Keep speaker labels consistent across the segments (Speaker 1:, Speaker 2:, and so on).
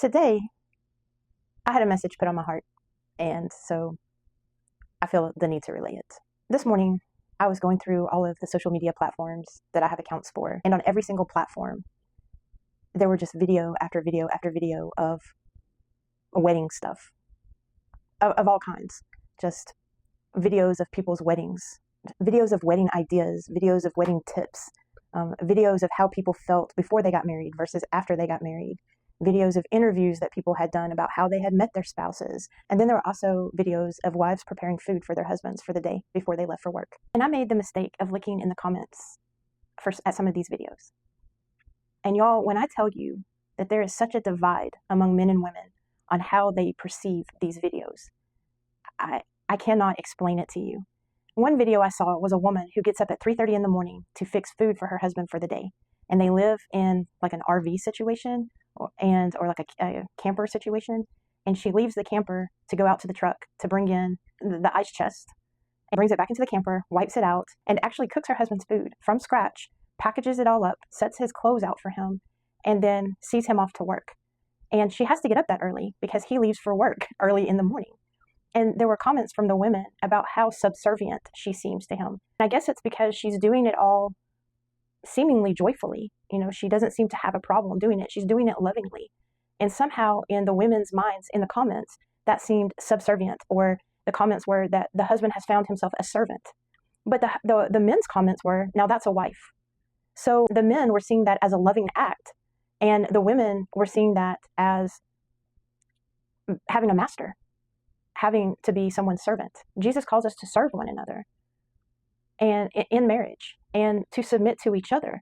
Speaker 1: today I had a message put on my heart, and so I feel the need to relay it. This morning, I was going through all of the social media platforms that I have accounts for, and on every single platform, there were just video after video after video of wedding stuff of all kinds. Just videos of people's weddings, videos of wedding ideas, videos of wedding tips, videos of how people felt before they got married versus after they got married, videos of interviews that people had done about how they had met their spouses. And then there were also videos of wives preparing food for their husbands for the day before they left for work. And I made the mistake of looking in the comments at some of these videos. And y'all, when I tell you that there is such a divide among men and women on how they perceive these videos, I cannot explain it to you. One video I saw was a woman who gets up at 3:30 in the morning to fix food for her husband for the day. And they live in like an RV situation or like a camper situation. And she leaves the camper to go out to the truck to bring in the ice chest and brings it back into the camper, wipes it out, and actually cooks her husband's food from scratch, packages it all up, sets his clothes out for him, and then sees him off to work. And she has to get up that early because he leaves for work early in the morning. And there were comments from the women about how subservient she seems to him. And I guess it's because she's doing it all seemingly joyfully. You know, she doesn't seem to have a problem doing it. She's doing it lovingly. And somehow in the women's minds, in the comments, that seemed subservient, or the comments were that the husband has found himself a servant. But the men's comments were, now that's a wife. So the men were seeing that as a loving act, and the women were seeing that as having a master, having to be someone's servant. Jesus calls us to serve one another and in marriage and to submit to each other.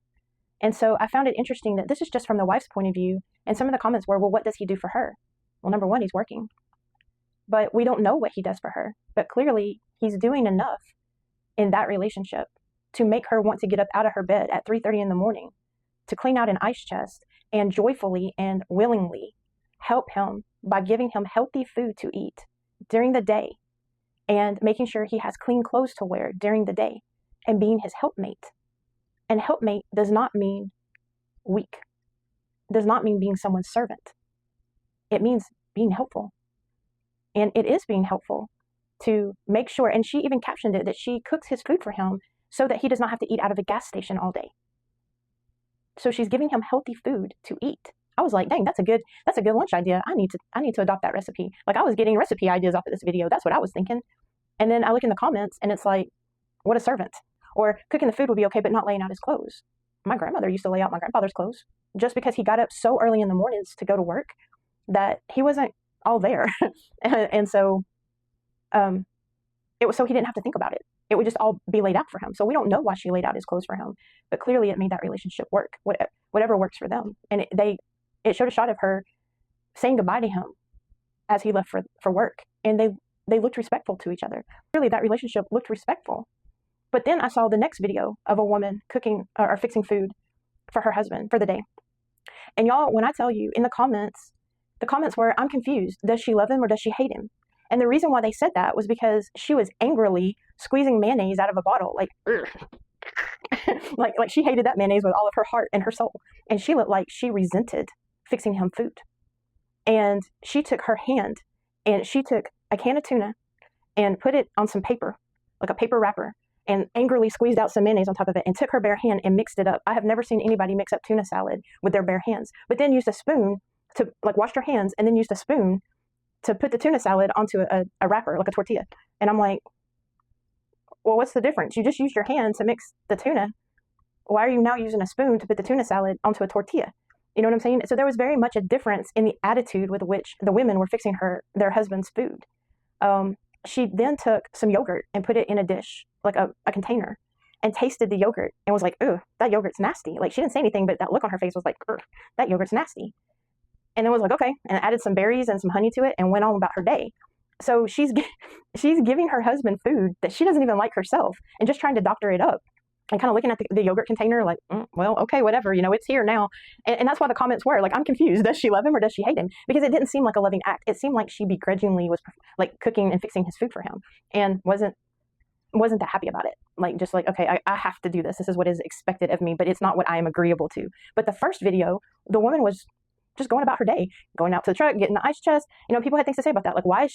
Speaker 1: And so I found it interesting that this is just from the wife's point of view. And some of the comments were, well, what does he do for her? Well, number one, he's working. But we don't know what he does for her. But clearly he's doing enough in that relationship to make her want to get up out of her bed at 3:30 in the morning to clean out an ice chest and joyfully and willingly help him by giving him healthy food to eat during the day and making sure he has clean clothes to wear during the day and being his helpmate. And helpmate does not mean weak, does not mean being someone's servant. It means being helpful. And it is being helpful to make sure, and she even captioned it, that she cooks his food for him so that he does not have to eat out of a gas station all day. So she's giving him healthy food to eat. I was like, dang, that's a good lunch idea. I need to adopt that recipe. Like, I was getting recipe ideas off of this video. That's what I was thinking. And then I look in the comments and it's like, what a servant. Or cooking the food would be okay, but not laying out his clothes. My grandmother used to lay out my grandfather's clothes just because he got up so early in the mornings to go to work that he wasn't all there. and so it was so he didn't have to think about it. It would just all be laid out for him. So we don't know why she laid out his clothes for him, but clearly it made that relationship work, whatever works for them. And it showed a shot of her saying goodbye to him as he left for work. And they looked respectful to each other. Clearly that relationship looked respectful. But then I saw the next video of a woman cooking or fixing food for her husband for the day. And y'all, when I tell you in the comments were, I'm confused. Does she love him or does she hate him? And the reason why they said that was because she was angrily squeezing mayonnaise out of a bottle, like, like she hated that mayonnaise with all of her heart and her soul. And she looked like she resented fixing him food. And she took her hand and she took a can of tuna and put it on some paper, like a paper wrapper, and angrily squeezed out some mayonnaise on top of it and took her bare hand and mixed it up. I have never seen anybody mix up tuna salad with their bare hands, but then used a spoon to, like, wash her hands and then used a spoon to put the tuna salad onto a wrapper, like a tortilla. And I'm like, well, what's the difference? You just used your hand to mix the tuna. Why are you now using a spoon to put the tuna salad onto a tortilla? You know what I'm saying? So there was very much a difference in the attitude with which the women were fixing their husband's food. She then took some yogurt and put it in a dish, like a container, and tasted the yogurt and was like, ooh, that yogurt's nasty. Like, she didn't say anything, but that look on her face was like, that yogurt's nasty. And then was like, okay, and added some berries and some honey to it and went on about her day. So she's giving her husband food that she doesn't even like herself and just trying to doctor it up and kind of looking at the yogurt container like, well, okay, whatever, it's here now. And that's why the comments were like, I'm confused. Does she love him or does she hate him? Because it didn't seem like a loving act. It seemed like she begrudgingly was like cooking and fixing his food for him and wasn't that happy about it. Like, just like, okay, I have to do this. This is what is expected of me, but it's not what I am agreeable to. But the first video, the woman was just going about her day, going out to the truck, getting the ice chest. People had things to say about that. Like, why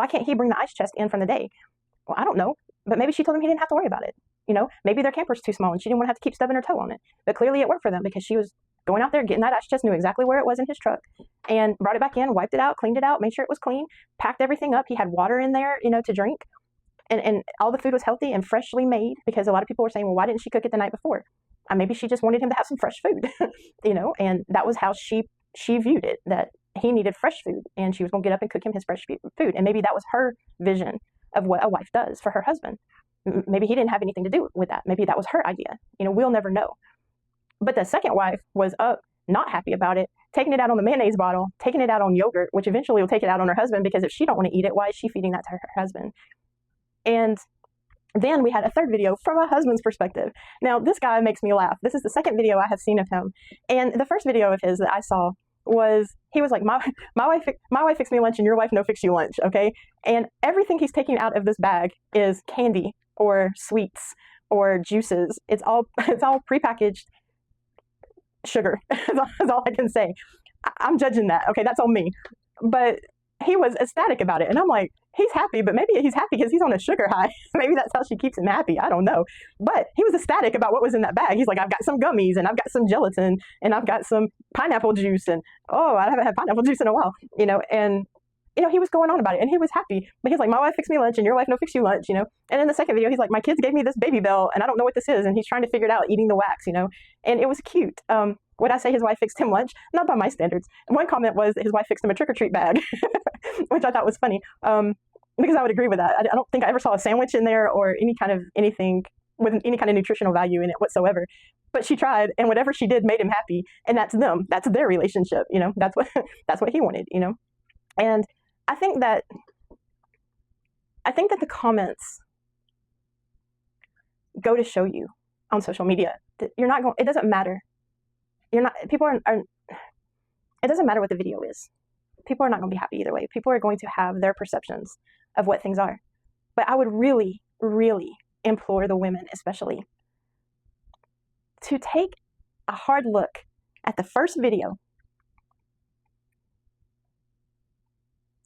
Speaker 1: can't he bring the ice chest in from the day? Well, I don't know, but maybe she told him he didn't have to worry about it. Maybe their camper's too small and she didn't want to have to keep stubbing her toe on it. But clearly it worked for them because she was going out there, getting that ice chest, knew exactly where it was in his truck, and brought it back in, wiped it out, cleaned it out, made sure it was clean, packed everything up. He had water in there, to drink. And all the food was healthy and freshly made, because a lot of people were saying, well, why didn't she cook it the night before? Maybe she just wanted him to have some fresh food, and that was how she viewed it, that he needed fresh food and she was going to get up and cook him his fresh food. And maybe that was her vision of what a wife does for her husband. Maybe he didn't have anything to do with that. Maybe that was her idea. We'll never know. But the second wife was not happy about it, taking it out on the mayonnaise bottle, taking it out on yogurt, which eventually will take it out on her husband, because if she don't want to eat it, why is she feeding that to her husband? And then we had a third video from a husband's perspective. Now, this guy makes me laugh. This is the second video I have seen of him. And the first video of his that I saw was, he was like, my wife fixed me lunch and your wife no fix you lunch, okay? And everything he's taking out of this bag is candy or sweets or juices. It's all prepackaged sugar. That's all I can say. I'm judging that, okay? That's on me. But he was ecstatic about it. And I'm like, he's happy, but maybe he's happy because he's on a sugar high. Maybe that's how she keeps him happy. I don't know. But he was ecstatic about what was in that bag. He's like, I've got some gummies and I've got some gelatin and I've got some pineapple juice. And I haven't had pineapple juice in a while, and he was going on about it and he was happy. But he's like, my wife fixed me lunch and your wife no fix you lunch, And in the second video, he's like, my kids gave me this Baby Bell and I don't know what this is. And he's trying to figure it out, eating the wax, And it was cute. Would I say his wife fixed him lunch? Not by my standards. And one comment was that his wife fixed him a trick-or-treat bag, which I thought was funny, because I would agree with that. I don't think I ever saw a sandwich in there or anything with any kind of nutritional value in it whatsoever. But she tried, and whatever she did made him happy, and that's them. That's their relationship, That's what he wanted, And I think that the comments go to show you on social media that you're not going. It doesn't matter. It doesn't matter what the video is. People are not going to be happy either way. People are going to have their perceptions of what things are. But I would really, really implore the women especially to take a hard look at the first video,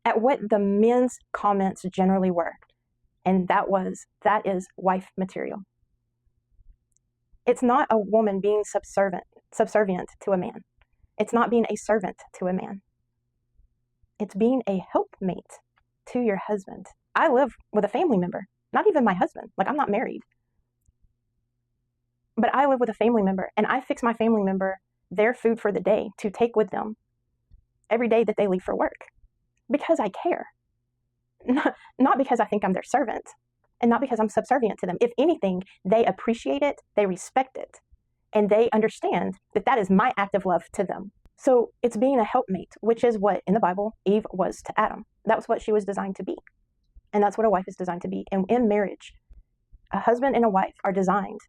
Speaker 1: at what the men's comments generally were. And that is wife material. It's not a woman being subservient to a man. It's not being a servant to a man. It's being a helpmate to your husband. I live with a family member, not even my husband. Like, I'm not married. But I live with a family member, and I fix my family member their food for the day to take with them every day that they leave for work, because I care. Not because I think I'm their servant, and not because I'm subservient to them. If anything, they appreciate it, they respect it, and they understand that that is my act of love to them. So it's being a helpmate, which is what, in the Bible, Eve was to Adam. That was what she was designed to be. And that's what a wife is designed to be. And in marriage, a husband and a wife are designed,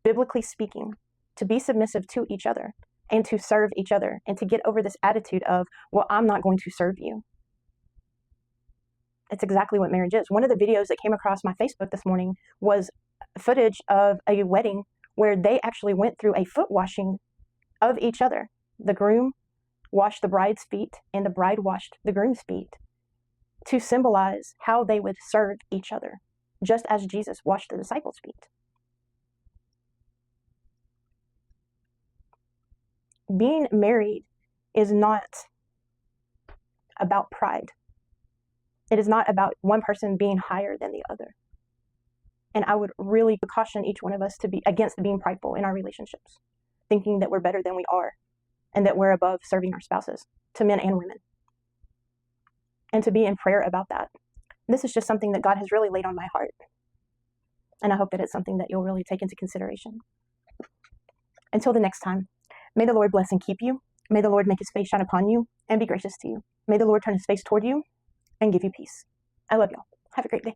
Speaker 1: biblically speaking, to be submissive to each other and to serve each other and to get over this attitude of, well, I'm not going to serve you. It's exactly what marriage is. One of the videos that came across my Facebook this morning was footage of a wedding where they actually went through a foot washing of each other. The groom washed the bride's feet and the bride washed the groom's feet to symbolize how they would serve each other, just as Jesus washed the disciples' feet. Being married is not about pride. It is not about one person being higher than the other. And I would really caution each one of us to be against being prideful in our relationships, thinking that we're better than we are and that we're above serving our spouses, to men and women. And to be in prayer about that. This is just something that God has really laid on my heart. And I hope that it's something that you'll really take into consideration. Until the next time, may the Lord bless and keep you. May the Lord make his face shine upon you and be gracious to you. May the Lord turn his face toward you and give you peace. I love y'all. Have a great day.